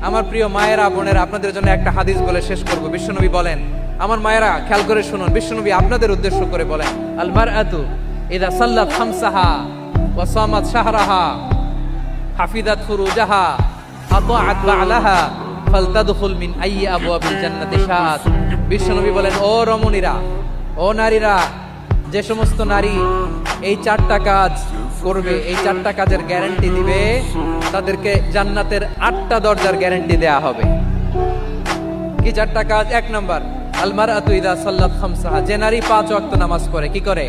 আমার প্রিয় মায়েরা বোনেরা, আপনাদের জন্য একটা হাদিস বলে শেষ করব। বিশ্বনবী বলেন, আমার মায়েরা খেয়াল করে শুনুন, বিশ্বনবী আপনাদের উদ্দেশ্য করে বলেন, আল মারআতু ইযা সাল্লাত খামসাহা ওয়া সামাত শাহরাহা হাফিজাত ফুরুজাহা আতাআত বা'লাহা ফালতাদখুল মিন আইয়ি আবওয়াবিল জান্নাতি শাআত। বিশ্বনবী বলেন, ও রমণীরা, ও নারীরা, যে সমস্ত নারী এই চারটা কাজ করবে, এই চারটা কাজের গ্যারান্টি দিবে, তাদেরকে জান্নাতের 8টা দরজার গ্যারান্টি দেয়া হবে। কি চারটা কাজ? 1 নাম্বার, আল মারআতু ইযা সাল্লাত খামসাহা, যে নারী 5 ওয়াক্ত নামাজ পড়ে। কি করে?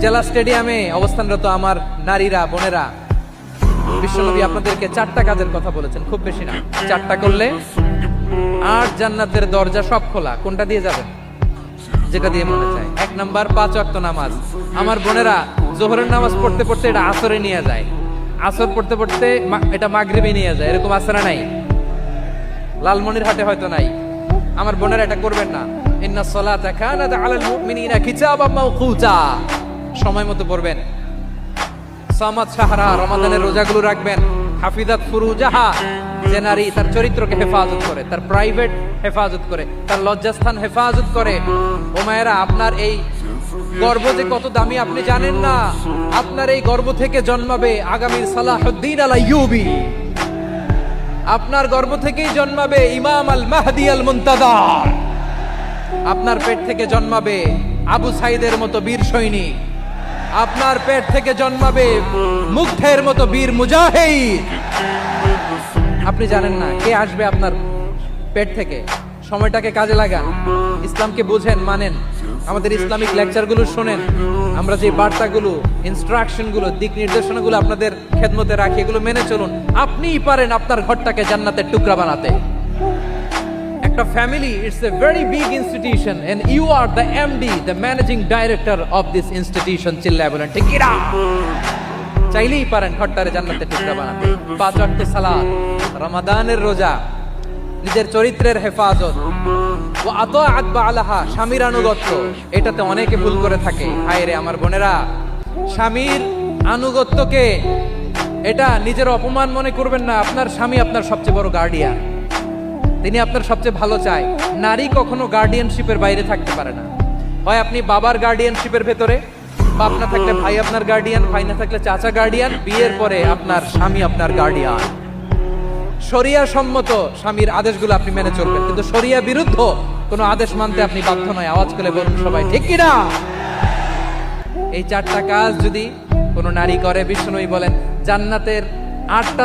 জেলা স্টেডিয়ামে অবস্থানরত আমার নারীরা বোনেরা, বিশ্বনবী আপনাদেরকে 4টা কাজের কথা বলেছেন, খুব বেশি না। 4টা করলে 8 জান্নাতের দরজা সব খোলা। কোনটা দিয়ে যাবেন? যেটা দিয়ে মনে চায়। 1 নাম্বার 5 ওয়াক্ত নামাজ। আমার বোনেরা জোহরের নামাজ পড়তে পড়তে এটা আসরে নিয়ে যায়, আসর পড়তে পড়তে এটা মাগরিবে নিয়ে যায়। এরকম আসরা নাই? লালমনিরহাটে হয়তো নাই। আমার বোনেরা এটা করবেন না। ইন্নাস সালাতা কানাত আলাল মুমিনিনা কিতাবাম মাওকুতা, সময় মতো পড়বেন। সামাত শাহরা, রমাদানের রোজাগুলো রাখবেন। হাফিজাত ফুরুজাহা, যে নারী তার চরিত্রকে হেফাজত করে, তার প্রাইভেট হেফাজত করে, তার লজ্জাস্থান হেফাজত করে। ও মায়েরা, আপনার এই গর্ব যে কত দামি আপনি জানেন না। আপনার এই গর্ব থেকে জন্মাবে আগামীর সালাহুদ্দিন আল আইয়ুবী। আপনার গর্ব থেকেই জন্মাবে ইমাম আল মাহদি আল মুনতাজার। আপনার পেট থেকে জন্মাবে আবু সাইদের মতো বীর সৈনিক। আপনার পেট থেকে জন্মাবে মুগ্ধের মতো বীর মুজাহিদ। আপনি জানেন না কে আসবে আপনার পেট থেকে। সময়টাকে কাজে লাগান, ইসলামকে বুঝেন, মানেন, আমাদের ইসলামিক লেকচারগুলো শোনেন। আমরা যে বার্তাগুলো, ইনস্ট্রাকশনগুলো, দিক নির্দেশনাগুলো আপনাদের খেদমতে রাখি, এগুলো মেনে চলুন। আপনিই পারেন আপনার ঘরটাকে জান্নাতের টুকরা বানাতে। একটা family, it's a very big institution and you are the MD, the managing director of this institution. চিল্লায় বলেন ঠিক কি না? চাইলেই পারেন ঘরটারে জান্নাতের টুকরা বানাতে। 5 ওয়াক্ত সালাত, রমাদানের রোজা, নিজের চরিত্রের হেফাজত, ওয়া আতাআত বা'লাহা, স্বামীর আনুগত্য। এটাতে অনেকে ভুল করে থাকে। হায় রে আমার বোনেরা, স্বামীর আনুগত্যকে এটা নিজের অপমান মনে করবেন না। আপনার স্বামী আপনার সবচেয়ে বড় গার্ডিয়ান, তিনি আপনার সবচেয়ে ভালো চায়। নারী কখনো গার্ডিয়ানশিপের বাইরে থাকতে পারে না। হয় আপনি বাবার গার্ডিয়ানশিপের ভেতরে, বাপ না থাকলে ভাই আপনার গার্ডিয়ান, ভাই না থাকলে চাচা গার্ডিয়ান, বিয়ের পরে আপনার স্বামী আপনার গার্ডিয়ান। শরিয়া সম্মত স্বামীর আদেশগুলো আপনি মেনে চলবেন, কিন্তু শরিয়া বিরুদ্ধ কোনো আদেশ মানতে আপনি বাধ্য নয়। আওয়াজ করে বলুন সবাই ঠিক কি না? এই 4টা কাজ যদি কোনো নারী করে, বিশ্বনবী বলেন জান্নাতের 8টা